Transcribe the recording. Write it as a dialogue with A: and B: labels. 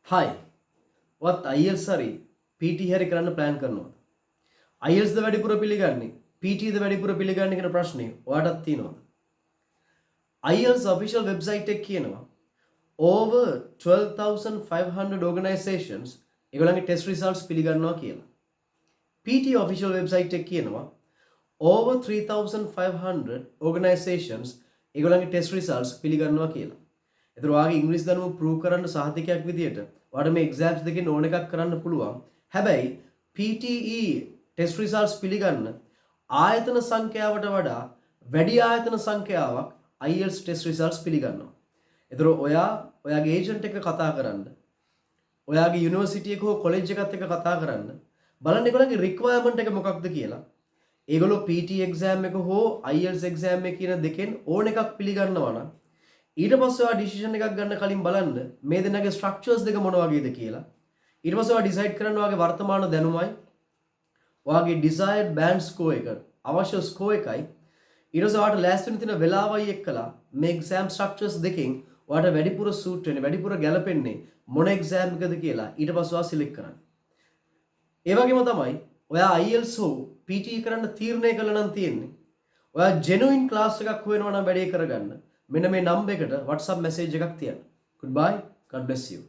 A: හයි වත් IELTS හරි PT හරි කරන්න ප්ලෑන් කරනවා. IELTS ද වැඩිපුර පිළිගන්නේ PT ද වැඩිපුර පිළිගන්නේ කියන ප්‍රශ්නේ ඔයාටත් තියෙනවා. IELTS official website එක කියනවා over 12,500 organizations ඒගොල්ලන්ගේ test results පිළිගන්නවා කියලා. PT official website එක කියනවා over 3,500 organizations ඒගොල්ලන්ගේ test results පිළිගන්නවා කියලා. එතකොට ඔයාගේ ඉංග්‍රීසි දැනුම ප්‍රූව් කරන්න සහතිකයක් විදියට ඔයාලට මේ එක්සෑම්ස් දෙකෙන් ඕන එකක් කරන්න පුළුවන්. හැබැයි PTE ටෙස්ට් රිසල්ට්ස් පිළිගන්න ආයතන සංඛ්‍යාවට වඩා වැඩි ආයතන සංඛ්‍යාවක් IELTS ටෙස්ට් රිසල්ට්ස් පිළිගන්නවා. එතකොට ඔයාගේ ඒජන්ට් එක කතා කරන්න, ඔයාගේ යුනිවර්සිටි එක හෝ කොලෙජ් එකත් එක්ක කතා කරන්න බලන්න ඒගොල්ලන්ගේ රික්වයර්මන්ට් එක මොකක්ද කියලා. ඒගොල්ලෝ PT එක්සෑම් එක හෝ IELTS එක්සෑම් එක කියන දෙකෙන් ඕන එකක් පිළිගන්නවා නම් ඊට පස්සේ ඔයා ඩිසිෂන් එකක් ගන්න කලින් බලන්න මේ දෙන්නගේ ස්ට්‍රක්චර්ස් දෙක මොන වගේද කියලා. ඊට පස්සේ ඔයා ඩිසයිඩ් කරන්න ඔයාගේ වර්තමාන දැනුමයි ඔයාගේ desired band score එක අවශ්‍ය ස්කෝර් එකයි ඊට පස්සේ ඔයාට ලෑස්ති වෙන තියෙන වෙලාවයි එක්කලා මේ එක්සෑම් ස්ට්‍රක්චර්ස් දෙකෙන් ඔයාට වැඩිපුර සූට් වෙන්නේ වැඩිපුර ගැලපෙන්නේ මොන එක්සෑම් එකද කියලා ඊට පස්සේ ඔයා සිලෙක්ට් කරන්න. ඒ වගේම තමයි ඔයා IELTS හෝ PT කරන්න තීරණය කළා නම් තියෙන්නේ ඔයා genuine class එකක් හොයනවා නම් වැඩේ කරගන්න මෙන්න මේ නම්බර් එකට WhatsApp message එකක් තියන්න. Goodbye. God bless you.